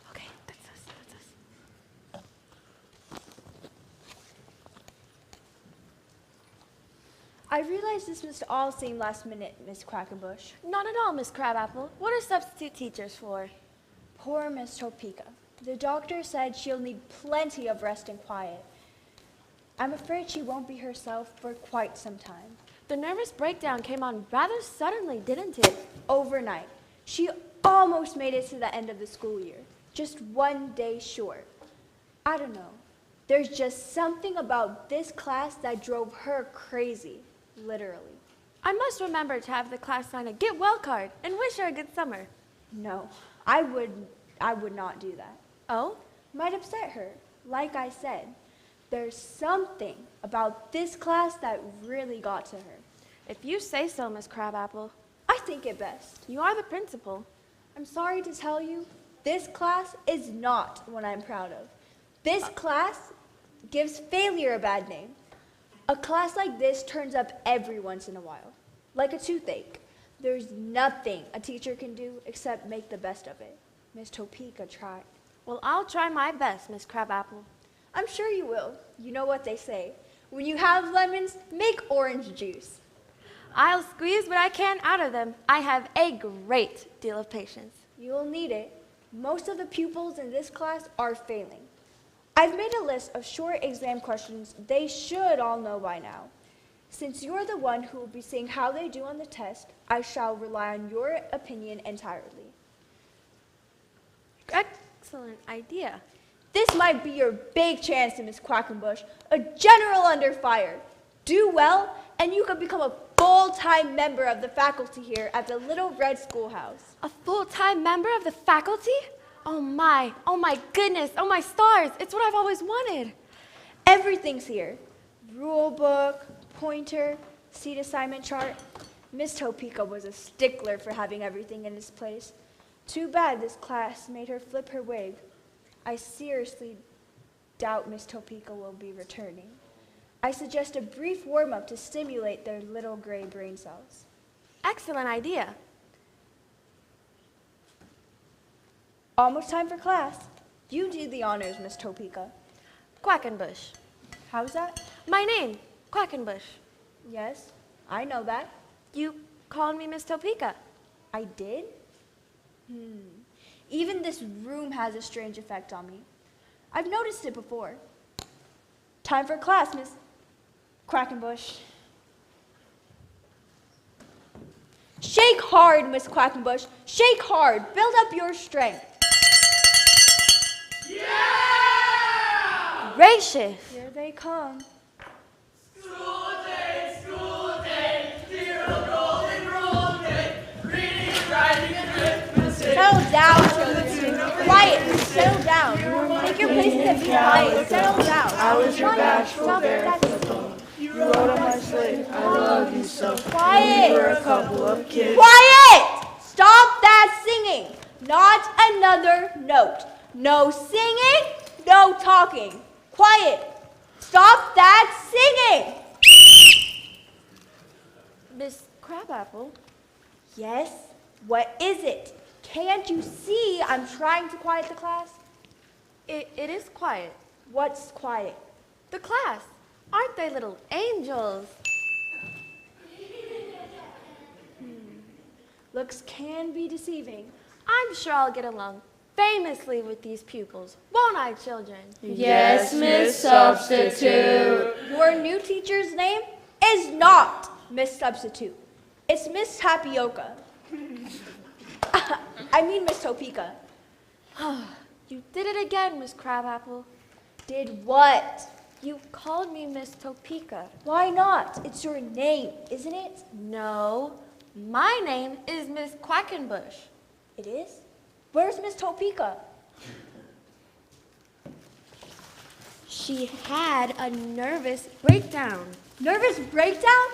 Okay, that's us. I realize this must all seem last minute, Miss Quackenbush. Not at all, Miss Crabapple. What are substitute teachers for? Poor Miss Topeka. The doctor said she'll need plenty of rest and quiet. I'm afraid she won't be herself for quite some time. The nervous breakdown came on rather suddenly, didn't it? Overnight. She almost made it to the end of the school year, just 1 day short. I don't know. There's just something about this class that drove her crazy, literally. I must remember to have the class sign a get well card and wish her a good summer. No, I would not do that. Oh? Might upset her. Like I said, there's something about this class that really got to her. If you say so, Miss Crabapple. I think it best. You are the principal. I'm sorry to tell you, this class is not what I'm proud of. This class gives failure a bad name. A class like this turns up every once in a while, like a toothache. There's nothing a teacher can do except make the best of it. Miss Topeka tried. Well, I'll try my best, Miss Crabapple. I'm sure you will. You know what they say. When you have lemons, make orange juice. I'll squeeze what I can out of them. I have a great deal of patience. You'll need it. Most of the pupils in this class are failing. I've made a list of short exam questions they should all know by now. Since you're the one who will be seeing how they do on the test, I shall rely on your opinion entirely. Excellent idea. This might be your big chance, Miss Quackenbush, a general under fire. Do well, and you could become a full-time member of the faculty here at the Little Red Schoolhouse. A full-time member of the faculty? Oh my goodness, oh my stars, it's what I've always wanted. Everything's here. Rule book, pointer, seat assignment chart. Miss Topeka was a stickler for having everything in its place. Too bad this class made her flip her wig. I seriously doubt Miss Topeka will be returning. I suggest a brief warm-up to stimulate their little gray brain cells. Excellent idea. Almost time for class. You do the honors, Miss Topeka. Quackenbush. How's that? My name, Quackenbush. Yes, I know that. You called me Miss Topeka. I did? Even this room has a strange effect on me. I've noticed it before. Time for class, Miss Quackenbush. Shake hard, Miss Quackenbush. Shake hard. Build up your strength. Yeah! Gracious. Here they come. School day, dear old golden rule day, reading, writing, and arithmetic. Settle down, children. Quiet. Settle down. Take your places and be quiet. Settle down. I was your Quiet. bashful Stop that. barefoot. You wrote on my slate, I love you so. Quiet. We were a couple of kids. Quiet! Stop that singing. Not another note. No singing, no talking. Quiet. Stop that singing. Miss Crabapple. Yes? What is it? Can't you see I'm trying to quiet the class? It is quiet. What's quiet? The class. Aren't they little angels? Looks can be deceiving. I'm sure I'll get along famously with these pupils, won't I, children? Yes, Miss Substitute. Your new teacher's name is not Miss Substitute. It's Miss Tapioca. I mean Miss Topeka. You did it again, Miss Crabapple. Did what? You called me Miss Topeka. Why not? It's your name, isn't it? No, my name is Miss Quackenbush. It is? Where's Miss Topeka? She had a nervous breakdown. Nervous breakdown?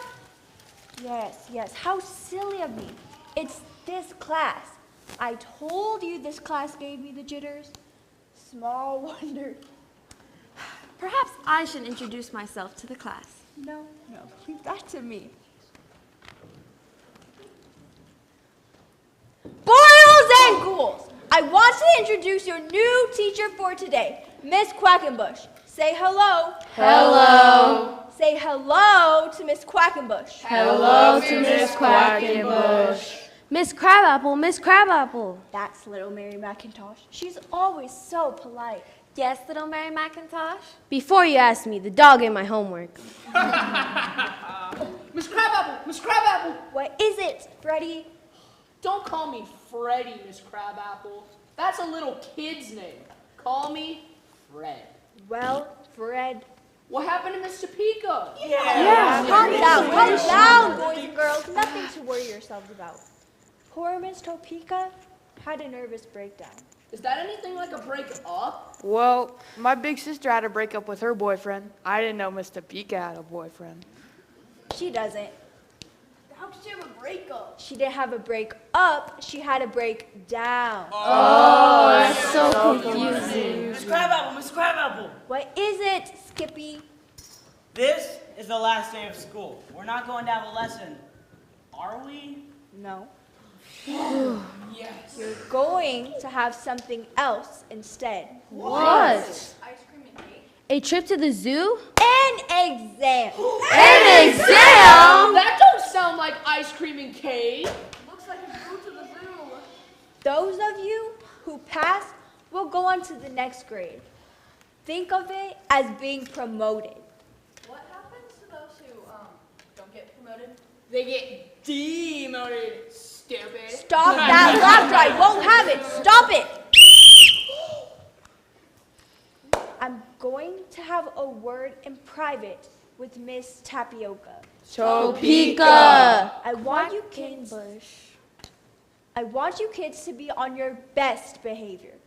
Yes. How silly of me. It's this class. I told you this class gave me the jitters. Small wonder. Perhaps I should introduce myself to the class. No, leave that to me. Boils and ghouls, I want to introduce your new teacher for today, Miss Quackenbush. Say hello. Hello. Say hello to Miss Quackenbush. Hello to Miss Quackenbush. Miss Crabapple, Miss Crabapple. That's little Mary McIntosh. She's always so polite. Yes, little Mary McIntosh? Before you ask me, the dog ate my homework. Miss Crabapple, Miss Crabapple. What is it, Freddie? Don't call me Freddie, Miss Crabapple. That's a little kid's name. Call me Fred. Well, Fred. What happened to Miss Topeka? Calm down, boys and girls. Nothing to worry yourselves about. Poor Miss Topeka had a nervous breakdown. Is that anything like a break up? Well, my big sister had a breakup with her boyfriend. I didn't know Miss Topeka had a boyfriend. She doesn't. How could you have a breakup? She didn't have a break up, she had a breakdown. Oh, that's so confusing. Miss Crabapple, Miss Crabapple! What is it, Skippy? This is the last day of school. We're not going to have a lesson, are we? No. Yes. You're going to have something else instead. What? Ice cream and cake? A trip to the zoo? An exam. An exam? That don't sound like ice cream and cake. Looks like you go to the zoo. Those of you who pass will go on to the next grade. Think of it as being promoted. What happens to those who don't get promoted? They get demoted, stupid. Stop that laughter. I won't have it. Stop it. I'm going to have a word in private with Miss Tapioca. Topeka. I want you kids to be on your best behavior.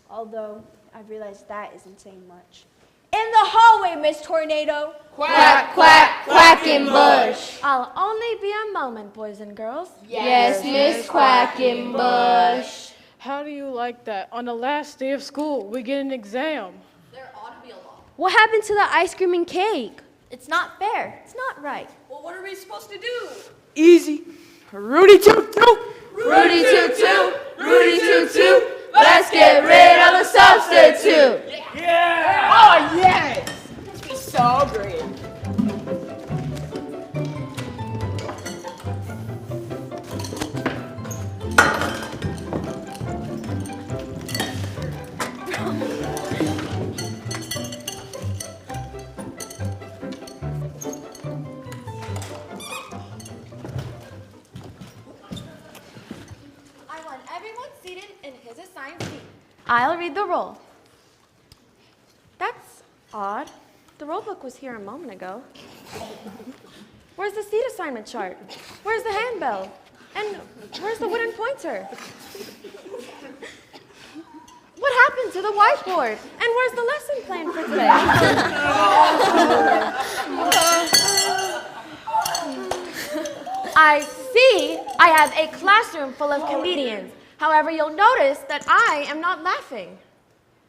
Although I realize that isn't saying much. In the hallway, Miss Tornado. Quack, quack, Quackenbush. I'll only be a moment, boys and girls. Yes, Miss Quackenbush. How do you like that? On the last day of school, we get an exam. There ought to be a law. What happened to the ice cream and cake? It's not fair. It's not right. Well, what are we supposed to do? Easy. Rudy toot toot. Rudy toot toot, Rudy toot toot. Let's get rid of the substitute. Yeah! Oh, yes! This be so great. I want everyone seated in his assigned seat. I'll read the roll. That's odd. The roll book was here a moment ago. Where's the seat assignment chart? Where's the handbell? And where's the wooden pointer? What happened to the whiteboard? And where's the lesson plan for today? I see I have a classroom full of comedians. However, you'll notice that I am not laughing.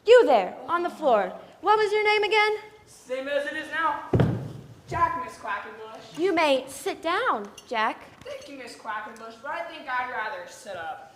You there, on the floor. What was your name again? Same as it is now. Jack, Miss Quackenbush. You may sit down, Jack. Thank you, Miss Quackenbush, but I think I'd rather sit up.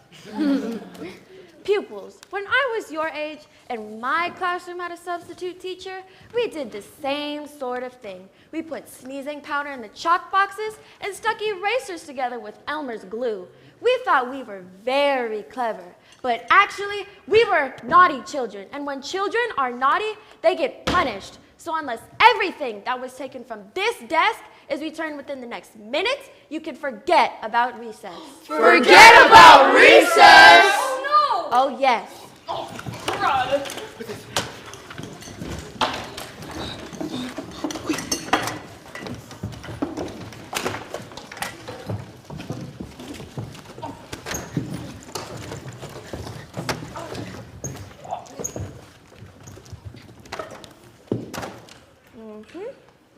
Pupils, when I was your age and my classroom had a substitute teacher, we did the same sort of thing. We put sneezing powder in the chalk boxes and stuck erasers together with Elmer's glue. We thought we were very clever, but actually we were naughty children. And when children are naughty, they get punished. So unless everything that was taken from this desk is returned within the next minute, you can forget about recess. Forget about recess. Oh, yes. Oh, brother.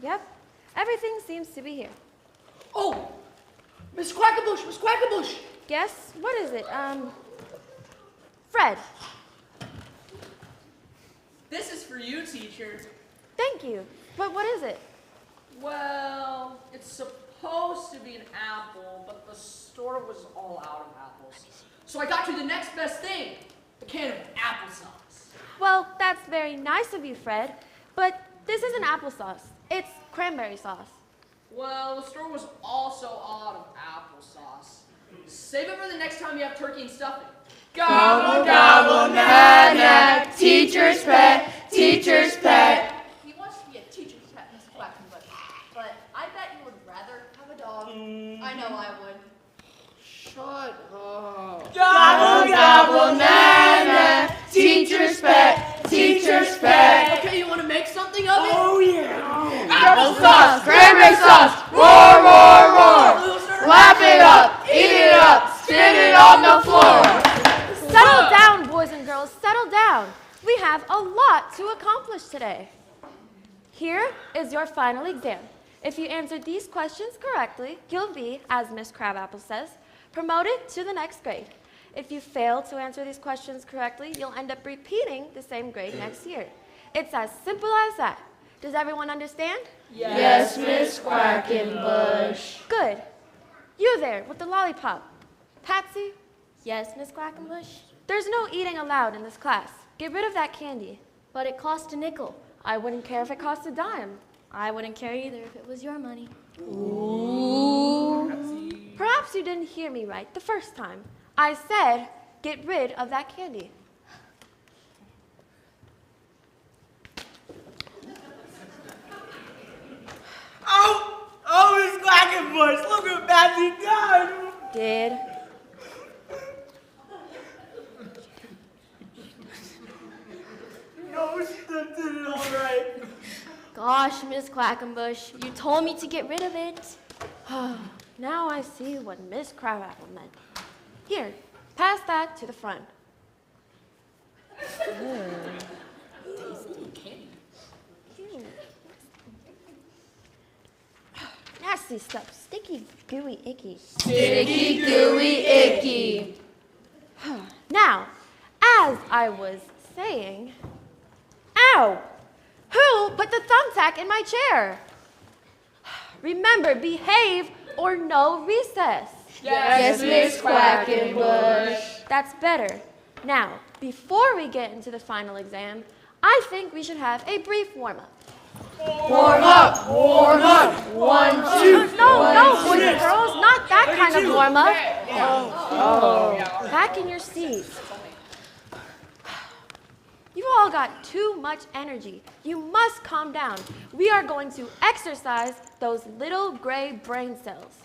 Yep. Everything seems to be here. Oh, Miss Quackenbush, Miss Quackenbush. Guess, what is it? Fred. This is for you, teacher. Thank you. But what is it? Well, it's supposed to be an apple, but the store was all out of apples. So I got you the next best thing, a can of applesauce. Well, that's very nice of you, Fred. But this isn't applesauce. It's cranberry sauce. Well, the store was also all out of applesauce. Save it for the next time you have turkey and stuffing. Gobble, gobble, na, na, teacher's pet, teacher's pet. He wants to be a teacher's pet, Miss Quackenbush. But I bet you would rather have a dog. I know I would. Shut up. Gobble, gobble, na, na, teacher's pet, teacher's pet. Okay, you want to make something of it? Oh, yeah. Applesauce, cranberry sauce, roar, roar, roar. Lap it up, eat it up, spit it on the floor. Settle down, boys and girls, settle down. We have a lot to accomplish today. Here is your final exam. If you answered these questions correctly, you'll be, as Miss Crabapple says, promoted to the next grade. If you fail to answer these questions correctly, you'll end up repeating the same grade next year. It's as simple as that. Does everyone understand? Yes, Miss Quackenbush. Good. You there with the lollipop. Patsy? Yes, Miss Quackenbush? There's no eating allowed in this class. Get rid of that candy. But it cost a nickel. I wouldn't care if it cost a dime. I wouldn't care either if it was your money. Perhaps you didn't hear me right the first time. I said, get rid of that candy. Oh, Miss Quackenbush, look what Patsy done. Did. No, she did it all right. Gosh, Miss Quackenbush, you told me to get rid of it. Now I see what Miss Crabapple meant. Here, pass that to the front. Nasty stuff, sticky, gooey, icky. Sticky, gooey, icky. Now, as I was saying, ow! Who put the thumbtack in my chair? Remember, behave or no recess. Yes, Miss Quackenbush. That's better. Now, before we get into the final exam, I think we should have a brief warm-up. Warm up, warm up. 1, 2, No, boys and girls, not that kind of warm-up. Back in your seats. You've all got too much energy. You must calm down. We are going to exercise those little gray brain cells.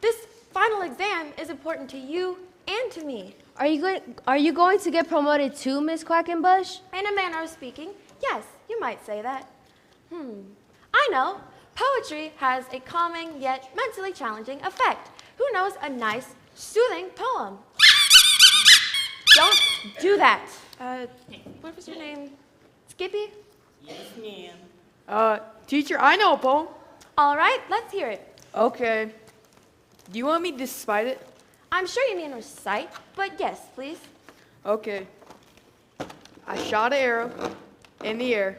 This final exam is important to you and to me. Are you going to get promoted too, Miss Quackenbush? In a manner of speaking, yes, you might say that. I know. Poetry has a calming yet mentally challenging effect. Who knows a nice, soothing poem? Don't do that. What was your name? Skippy? Yes, ma'am. Teacher, I know a poem. All right, let's hear it. Okay. Do you want me to cite it? I'm sure you mean recite, but yes, please. Okay. I shot an arrow in the air.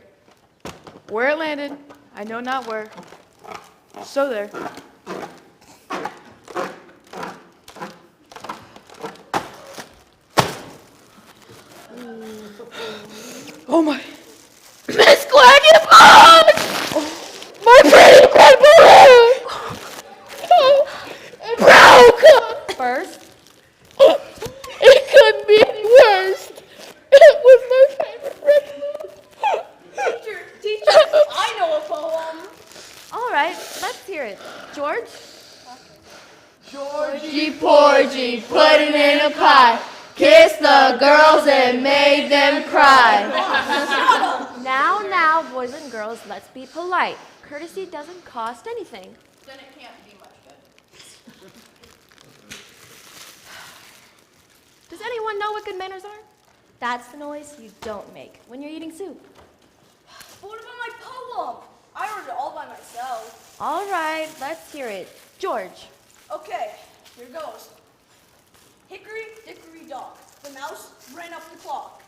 Where it landed, I know not where. So there. Oh my. Miss Quackenbush! My pretty Quackenbush! It broke! First, It couldn't be any worse. It was my favorite Christmas. Teacher, I know a poem. all right, let's hear it. George? Georgie Porgy put it in a pie, kissed the girls and made them cry. Now, boys and girls, let's be polite. Courtesy doesn't cost anything. Then it can't be much good. Does anyone know what good manners are? That's the noise you don't make when you're eating soup. But what about my poem? I wrote it all by myself. All right, let's hear it. George? Okay, here goes. Hickory dickory dock, the mouse ran up the clock.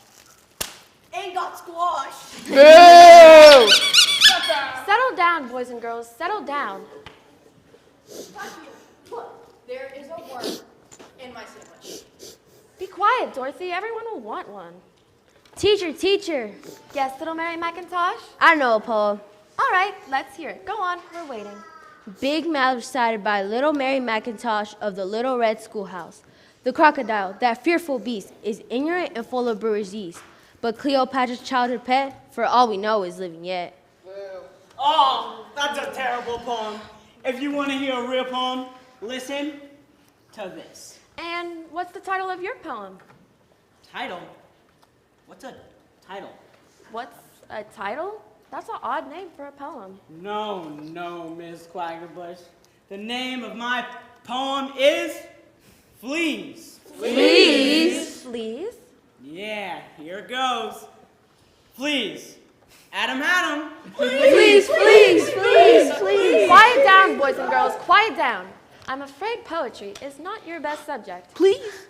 ain't got squash. Boo! Settle down, boys and girls, settle down. Look, there is a worm in my sandwich. Be quiet, Dorothy, everyone will want one. Teacher. Yes, little Mary McIntosh? I know a poem. All right, let's hear it. Go on, we're waiting. Big mouth recited by little Mary McIntosh of the Little Red Schoolhouse. The crocodile, that fearful beast, is ignorant and full of brewer's yeast. But Cleopatra's childhood pet, for all we know, is living yet. Oh, that's a terrible poem. If you want to hear a real poem, listen to this. And what's the title of your poem? Title? What's a title? What's a title? That's an odd name for a poem. No, Miss Quackerbush. The name of my poem is Fleas. Fleas? Yeah, here it goes. Fleas. Adam had 'em. Please. Quiet down, boys and girls, quiet down. I'm afraid poetry is not your best subject. Please,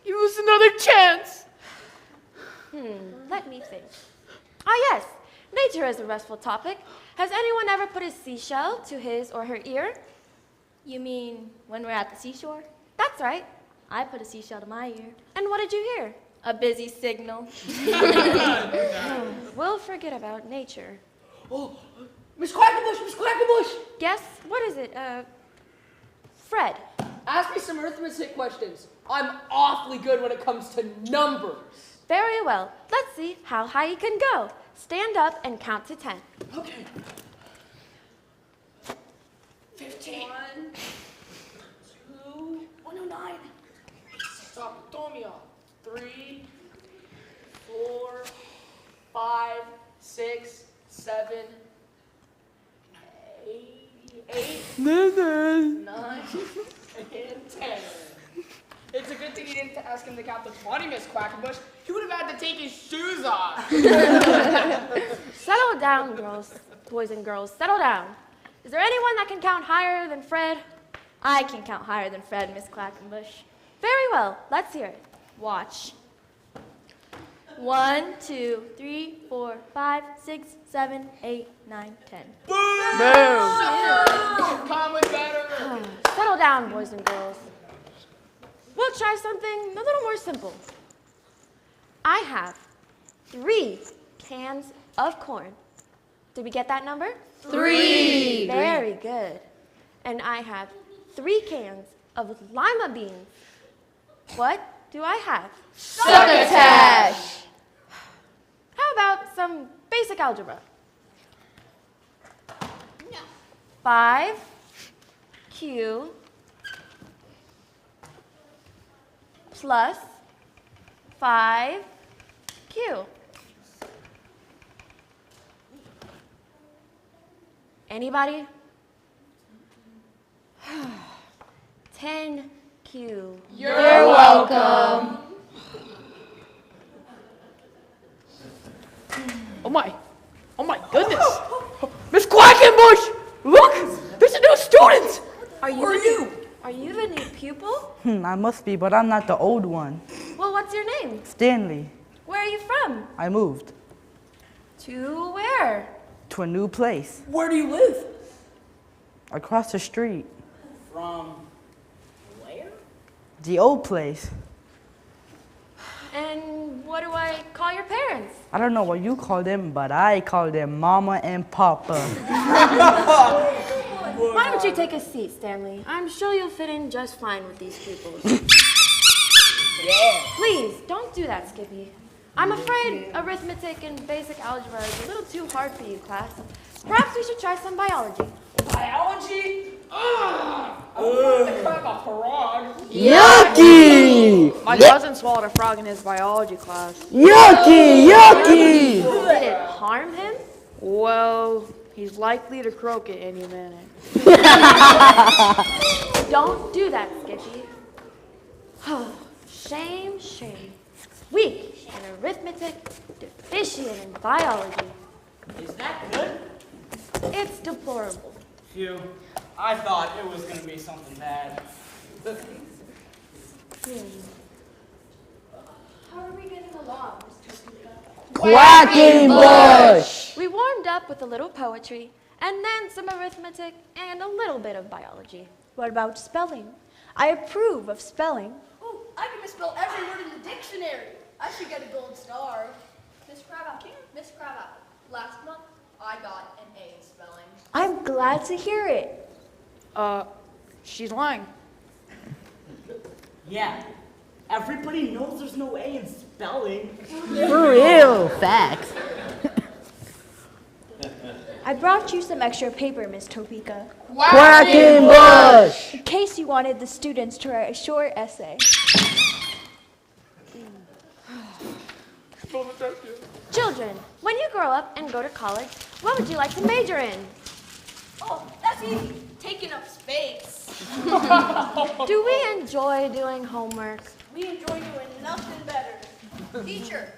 give us another chance. Let me think. Ah, yes, nature is a restful topic. Has anyone ever put a seashell to his or her ear? You mean when we're at the seashore? That's right. I put a seashell to my ear. And what did you hear? A busy signal. We'll forget about nature. Oh, Miss Quackerbush! Guess, what is it? Fred. Ask me some arithmetic questions. I'm awfully good when it comes to numbers. Very well. Let's see how high you can go. Stand up and count to 10. Okay. 15. 2. 109. Stop, throw me off. 3, 4, 5, 6, 7, 8, 9, and 10. It's a good thing you didn't ask him to count the 20, Miss Quackenbush. He would have had to take his shoes off. Settle down, boys and girls, settle down. Is there anyone that can count higher than Fred? I can count higher than Fred, Miss Quackenbush. Very well, let's hear it. Watch. 1, 2, 3, 4, 5, 6, 7, 8, 9, 10. Come with better. Settle down, boys and girls. We'll try something a little more simple. I have 3 cans of corn. Did we get that number? 3. Very good. And I have 3 cans of lima beans. What do I have? Succotash. How about some basic algebra? 5Q plus 5Q. Anybody? 10Q. You're welcome. Oh my goodness. Miss Quackenbush, look, there's a new student. Are you the new pupil? I must be, but I'm not the old one. Well, what's your name? Stanley, Where are you from? I moved To where? to a new place Where do you live? across the street. From where? The old place. And what do I call your parents? I don't know what you call them, but I call them Mama and Papa. Why don't you take a seat, Stanley? I'm sure you'll fit in just fine with these people. Please, don't do that, Skippy. I'm afraid arithmetic and basic algebra is a little too hard for you, class. Perhaps we should try some biology. Biology? I want to crack a frog. Yucky! My cousin swallowed a frog in his biology class. Yucky! Yucky! Did it harm him? Well, he's likely to croak at any minute. Don't do that, Skippy. Shame, shame. Weak in arithmetic, deficient in biology. Is that good? It's deplorable. Phew. I thought it was going to be something bad. How are we getting along, Mr. Pika? Quackenbush. We warmed up with a little poetry, and then some arithmetic and a little bit of biology. What about spelling? I approve of spelling. Oh, I can misspell every word in the dictionary. I should get a gold star. Miss Crabapple, Miss Crabapple. Last month, I got an A in spelling. I'm glad to hear it. She's lying. Yeah. Everybody knows there's no A in spelling. For real. Facts. I brought you some extra paper, Miss Topeka, Quackenbush. in case you wanted the students to write a short essay. Children, when you grow up and go to college, what would you like to major in? Oh, that's easy. Taking up space. Do we enjoy doing homework? We enjoy doing nothing better. Teacher.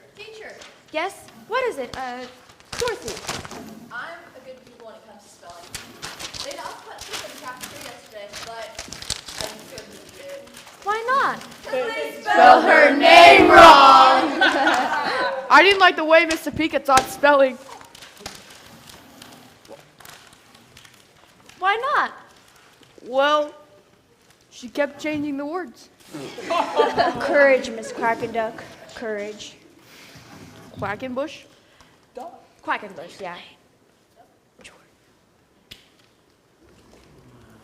Yes? What is it? Dorothy. I'm a good pupil when it comes to spelling. They all put soup in the cafeteria yesterday, but I didn't feel good. Why not? Spell her name wrong. I didn't like the way Miss Topeka taught spelling. Why not? Well, she kept changing the words. Courage, Miss Quackenduck. Courage. Quackenbush? Quackenbush, yeah.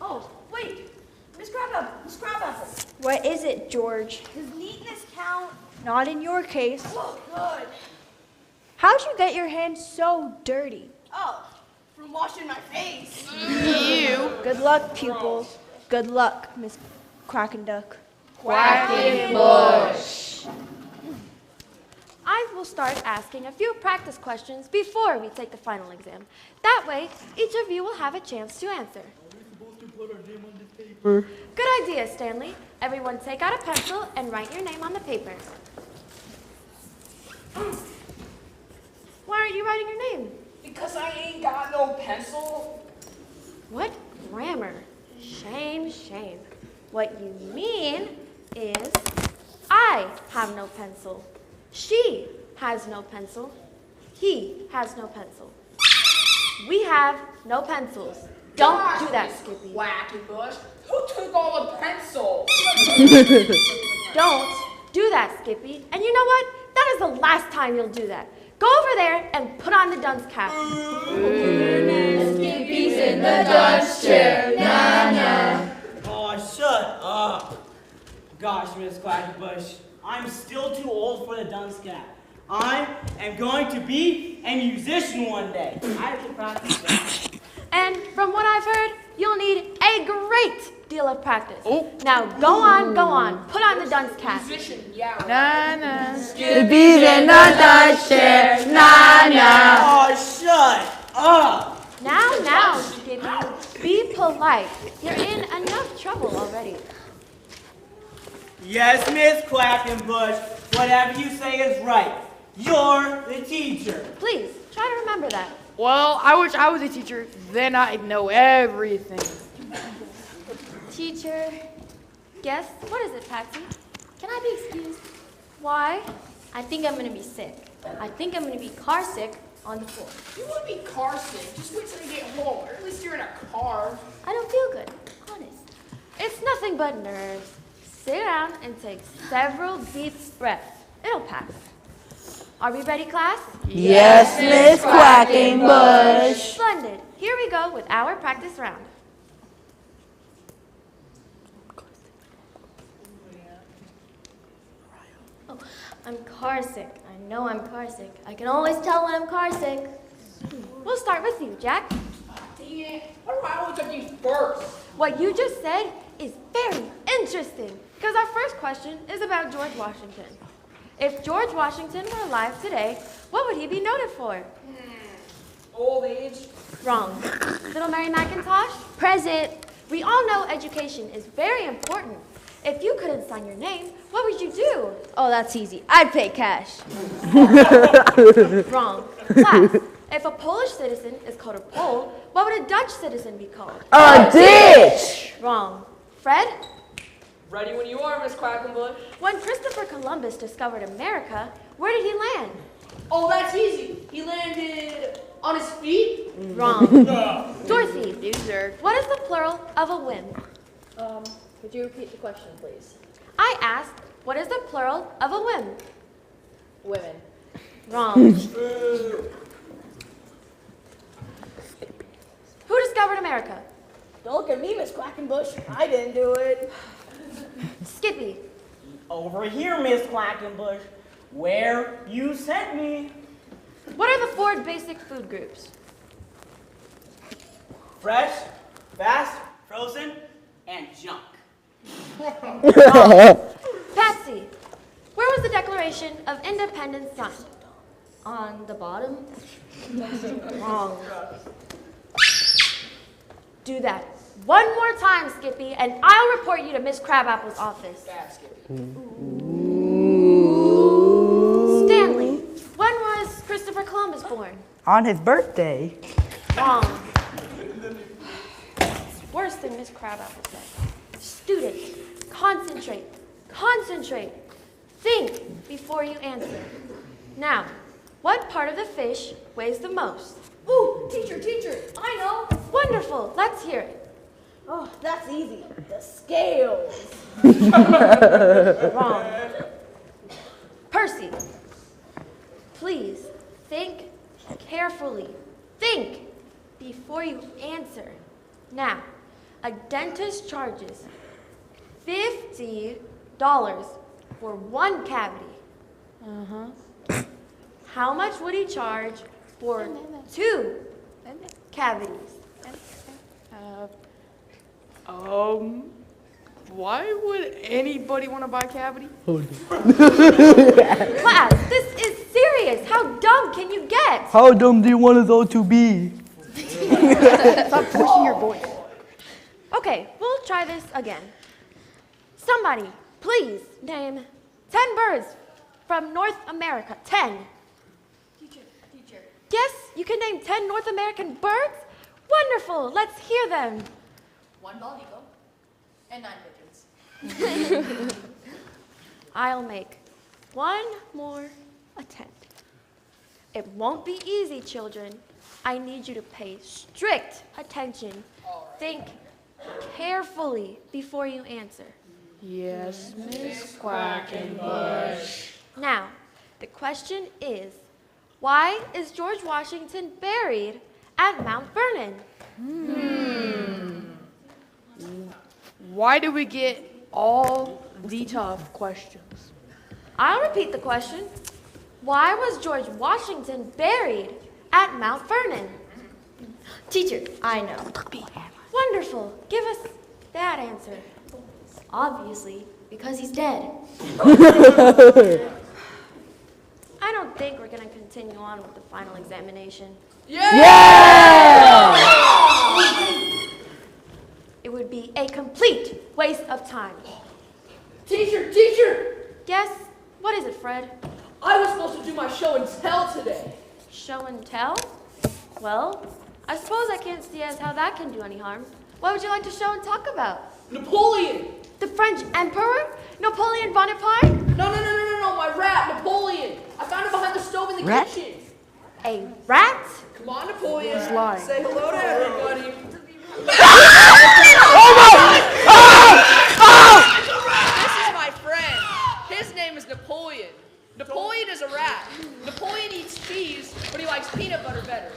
Oh, wait. Miss Crabapple. What is it, George? Does neatness count? Not in your case. Oh, good. How'd you get your hands so dirty? Oh, from washing my face. You. Good luck, pupils. Good luck, Miss Quackenduck. Quackenbush. I will start asking a few practice questions before we take the final exam. That way, each of you will have a chance to answer. Good idea, Stanley. Everyone take out a pencil and write your name on the paper. Why aren't you writing your name? Because I ain't got no pencil. What grammar? Shame, shame. What you mean is, I have no pencil. She has no pencil. He has no pencil. We have no pencils. Don't do that, Skippy. Quackenbush. Who took all the pencils? Don't do that, Skippy. And you know what? That is the last time you'll do that. Go over there and put on the dunce cap. Skippy's in the dunce chair. Na-na. Oh, shut up. Gosh, Miss Quackenbush, I'm still too old for the dunce cap. I am going to be a musician one day. I have to practice that. And from what I've heard, you'll need a great deal of practice. Now go on. Put on the dunce cap. Musician, yeah. Na-na. Skippy's in the dunce chair. Na-na. Oh, shut up. Now, Skippy, be polite. You're in enough trouble already. Yes, Miss Quackenbush, whatever you say is right. You're the teacher. Please, try to remember that. Well, I wish I was a teacher. Then I'd know everything. Teacher. Yes? What is it, Patsy? Can I be excused? Why? I think I'm going to be sick. I think I'm going to be car sick on the floor. You want to be car sick? Just wait till you get home. Or at least you're in a car. I don't feel good. Honest. It's nothing but nerves. Sit down and take several deep breaths. It'll pass. Are we ready, class? Yes, Miss Quackenbush. Splendid. Here we go with our practice round. Oh, I'm car sick. I know I'm car sick. I can always tell when I'm car sick. We'll start with you, Jack. Dang it. Why do I always have you first? What you just said is very interesting because our first question is about George Washington. If George Washington were alive today, what would he be noted for? Old age. Wrong. Little Mary McIntosh? Present. We all know education is very important. If you couldn't sign your name, what would you do? Oh, that's easy. I'd pay cash. Wrong. Class, if a Polish citizen is called a Pole, what would a Dutch citizen be called? A ditch. Wrong. Fred? Ready when you are, Miss Quackenbush. When Christopher Columbus discovered America, where did he land? Oh, that's easy. He landed on his feet. Wrong. Dorothy, Loser. what is the plural of a whim? Could you repeat the question, please? I asked, what is the plural of a whim? Women. Wrong. Who discovered America? Don't look at me, Miss Quackenbush. I didn't do it. Skippy. Over here, Miss Quackenbush, where you sent me. What are the 4 basic food groups? Fresh, fast, frozen, and junk. Patsy, where was the Declaration of Independence signed? On the bottom? Wrong. Do that one more time, Skippy, and I'll report you to Miss Crabapple's office. Stanley, when was Christopher Columbus born? On his birthday. Wrong. It's worse than Miss Crabapple said. Students, concentrate. Concentrate. Think before you answer. Now, what part of the fish weighs the most? Ooh, teacher, I know. Wonderful. Let's hear it. Oh, that's easy. The scales. Wrong. Percy, please think carefully. Think before you answer. Now, a dentist charges $50 for 1 cavity. How much would he charge for 2 cavities? Why would anybody want to buy cavity? Class, this is serious. How dumb can you get? How dumb do you want us all to be? Stop pushing your voice. Okay, we'll try this again. Somebody, please name 10 birds from North America. 10. Teacher. Yes, you can name 10 North American birds? Wonderful. Let's hear them. 1 bald eagle and 9 pigeons. I'll make one more attempt. It won't be easy, children. I need you to pay strict attention. Think carefully before you answer. Yes, Miss Quackenbush. Now, the question is, why is George Washington buried at Mount Vernon? Why do we get all the tough questions? I'll repeat the question. Why was George Washington buried at Mount Vernon? Teacher, I know. Wonderful. Give us that answer. Obviously, because he's dead. I don't think we're going to continue on with the final examination. It would be a complete waste of time. Teacher! Yes? What is it, Fred? I was supposed to do my show and tell today. Show and tell? Well, I suppose I can't see as how that can do any harm. What would you like to show and talk about? Napoleon! The French Emperor? Napoleon Bonaparte? No, my rat, Napoleon! I found him behind the stove in the Rat? kitchen. A rat? Come on, Napoleon. He's lying. Say hello to everybody. This is my friend. His name is Napoleon. Napoleon is a rat. Napoleon eats cheese, but he likes peanut butter better.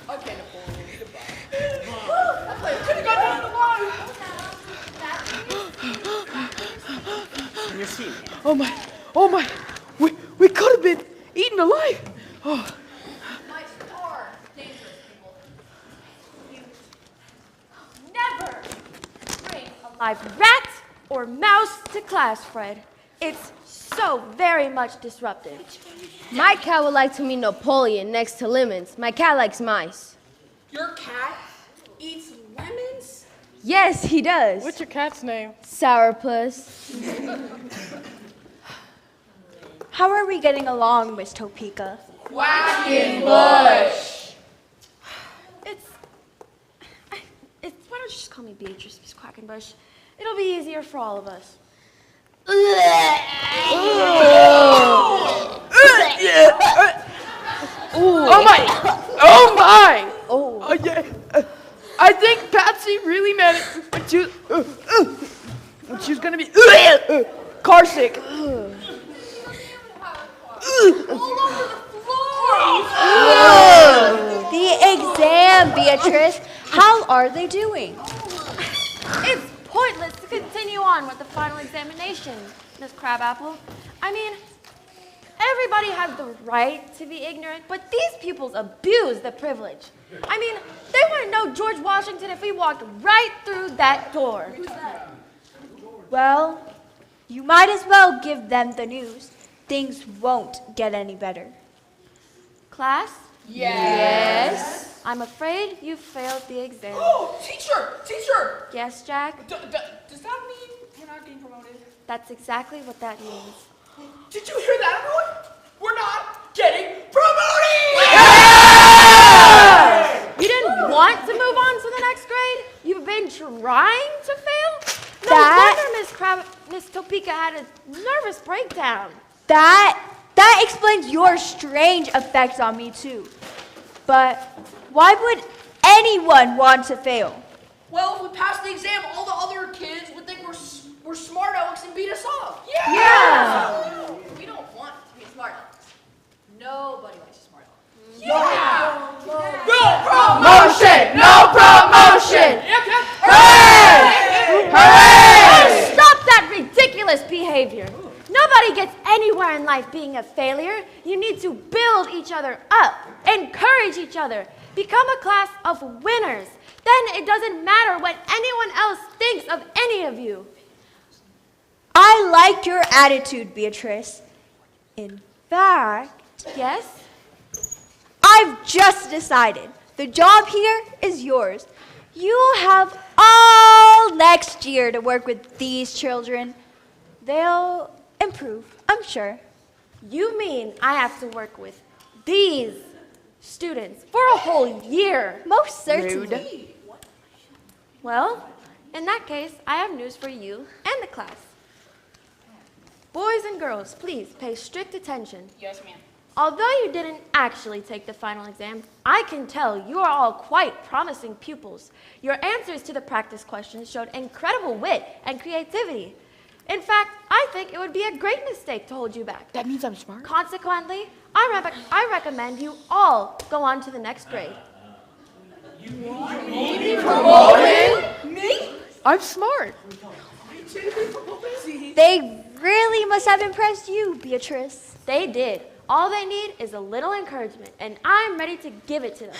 Okay, Napoleon, goodbye. That player could have got down the line. In your seat. Oh my. We could have been eaten alive. Oh. Mice are dangerous, people. You never bring a live rat or mouse to class, Fred. It's so very much disruptive. My cat would like to meet Napoleon next to lemons. My cat likes mice. Your cat eats lemons? Yes, he does. What's your cat's name? Sourpuss. How are we getting along, Miss Topeka? Quackenbush. It's why don't you just call me Beatrice, Miss Quackenbush? It'll be easier for all of us. more sick. The exam, Beatrice. How are they doing? It's pointless to continue on with the final examination, Miss Crabapple. I mean, everybody has the right to be ignorant, but these pupils abuse the privilege. I mean, they wouldn't know George Washington if we walked right through that door. Well, you might as well give them the news. Things won't get any better. Class? Yes. I'm afraid you failed the exam. Oh, teacher! Yes, Jack? Does that mean we're not getting promoted? That's exactly what that means. Did you hear that, everyone? We're not getting promoted! You didn't want to move on to the next grade? You've been trying to fail? No wonder Miss Topeka had a nervous breakdown. That explains your strange effects on me too. But why would anyone want to fail? Well, if we pass the exam, all the other kids would think we're smart alecks and beat us up. Yeah. We don't want to be smart alecks. Nobody likes a smart aleck. Promotion! No promotion! Hooray! Hooray! Stop that ridiculous behavior. Nobody gets anywhere in life being a failure. You need to build each other up, encourage each other, become a class of winners. Then it doesn't matter what anyone else thinks of any of you. I like your attitude, Beatrice. In fact, Yes? I've just decided the job here is yours. You'll have all next year to work with these children. They'll improve, I'm sure. You mean I have to work with these students for a whole year? Most certainly. Well, in that case, I have news for you and the class. Boys and girls, please pay strict attention. Yes, ma'am. Although you didn't actually take the final exam, I can tell you are all quite promising pupils. Your answers to the practice questions showed incredible wit and creativity. In fact, I think it would be a great mistake to hold you back. That means I'm smart. Consequently, I recommend you all go on to the next grade. I'm smart. They really must have impressed you, Beatrice. They did. All they need is a little encouragement, and I'm ready to give it to them.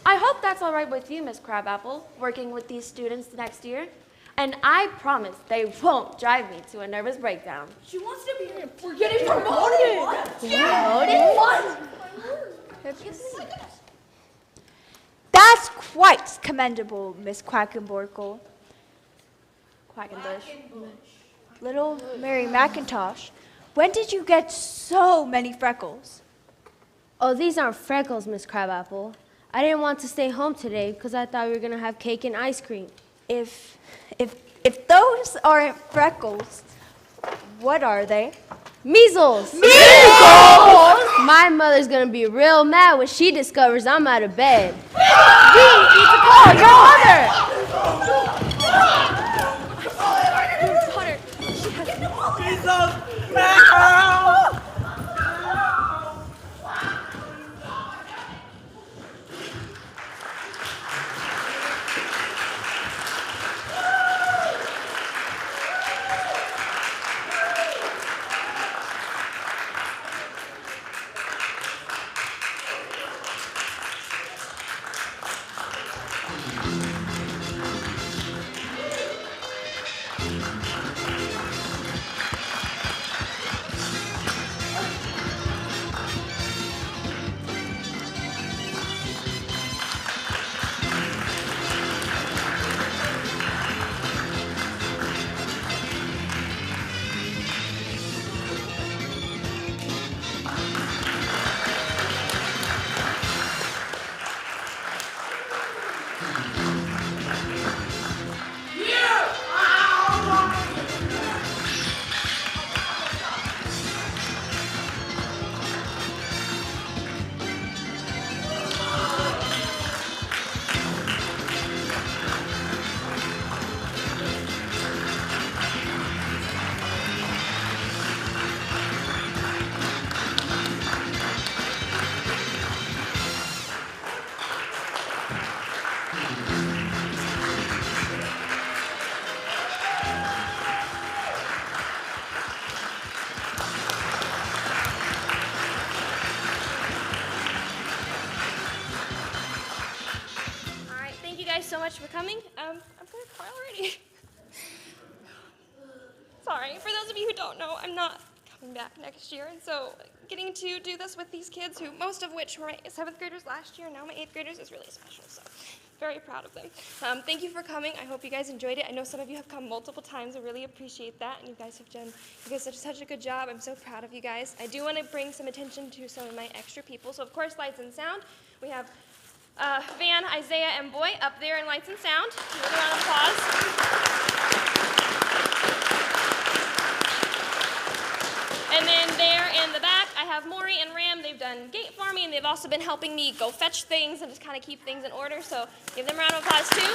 I hope that's all right with you, Miss Crabapple, working with these students next year. And I promise they won't drive me to a nervous breakdown. She wants to be here. We're getting promoted. That's quite commendable, Miss Quackenborkle. Quackenbush. Little Mary McIntosh, when did you get so many freckles? Oh, these aren't freckles, Miss Crabapple. I didn't want to stay home today because I thought we were going to have cake and ice cream. If those aren't freckles, what are they? Measles! Measles! My mother's going to be real mad when she discovers I'm out of bed. We need to call your mother! for coming. I'm gonna cry already. Sorry, for those of you who don't know, I'm not coming back next year, and so getting to do this with these kids, who most of which were my 7th graders last year, now my 8th graders, is really special, so very proud of them. Thank you for coming. I hope you guys enjoyed it. I know some of you have come multiple times. I really appreciate that, and you guys have done such a good job. I'm so proud of you guys. I do want to bring some attention to some of my extra people. So, of course, lights and sound. We have Van, Isaiah, and Boy up there in lights and sound. Give a round of applause. And then there in the back, I have Maury and Ram. They've done gate for me, and they've also been helping me go fetch things and just kind of keep things in order. So give them a round of applause, too.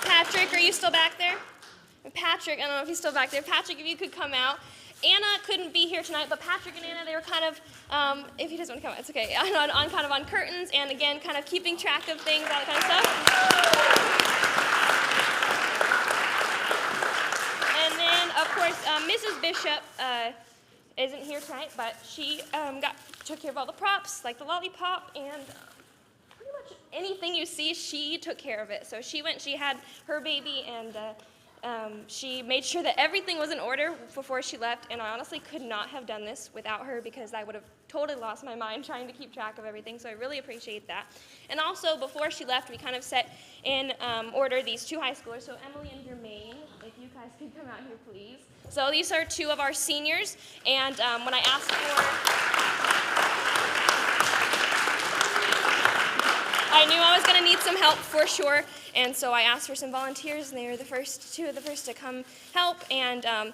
Patrick, are you still back there? Patrick, I don't know if he's still back there. Patrick, if you could come out. Anna couldn't be here tonight, but Patrick and Anna, they were kind of, if he doesn't want to come out, it's okay, on kind of on curtains, and again, kind of keeping track of things, all that kind of stuff. And then, of course, Mrs. Bishop isn't here tonight, but she took care of all the props, like the lollipop, and pretty much anything you see, she took care of it. So she had her baby, and she made sure that everything was in order before she left, and I honestly could not have done this without her, because I would have totally lost my mind trying to keep track of everything, so I really appreciate that. And also, before she left, we kind of set in order these 2 high schoolers. So Emily and Jermaine, if you guys could come out here, please. So these are 2 of our seniors, and when I asked I knew I was going to need some help for sure, and so I asked for some volunteers, and they were the first to come help, and I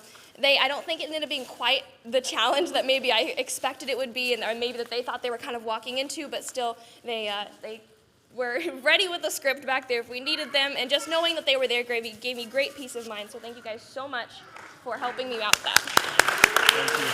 don't think it ended up being quite the challenge that maybe I expected it would be, and or maybe that they thought they were kind of walking into, but still, they were ready with the script back there if we needed them, and just knowing that they were there gave me great peace of mind, so thank you guys so much for helping me out with that. Thank you.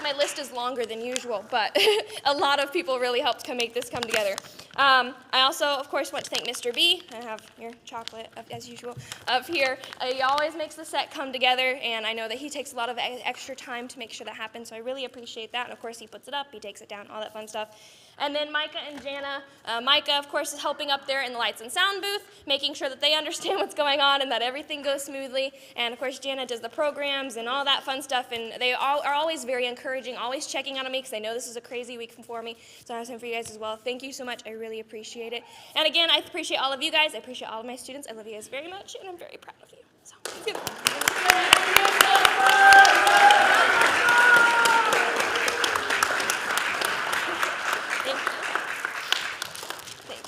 My list is longer than usual, but a lot of people really helped make this come together. I also, of course, want to thank Mr. B. I have your chocolate, as usual, up here. He always makes the set come together, and I know that he takes a lot of extra time to make sure that happens, so I really appreciate that. And, of course, he puts it up, he takes it down, all that fun stuff. And then Micah and Jana. Micah, of course, is helping up there in the lights and sound booth, making sure that they understand what's going on and that everything goes smoothly. And, of course, Jana does the programs and all that fun stuff, and they are always very encouraging, always checking on me, because they know this is a crazy week for me, so I have time for you guys as well. Thank you so much. I really appreciate it. And again, I appreciate all of you guys. I appreciate all of my students. I love you guys very much, and I'm very proud of you. So, thank you.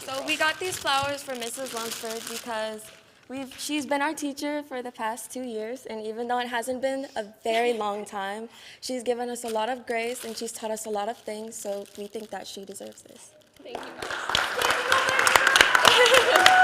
So we got these flowers for Mrs. Lunsford because she's been our teacher for the past 2 years, and even though it hasn't been a very long time, she's given us a lot of grace and she's taught us a lot of things, so we think that she deserves this. Thank you guys.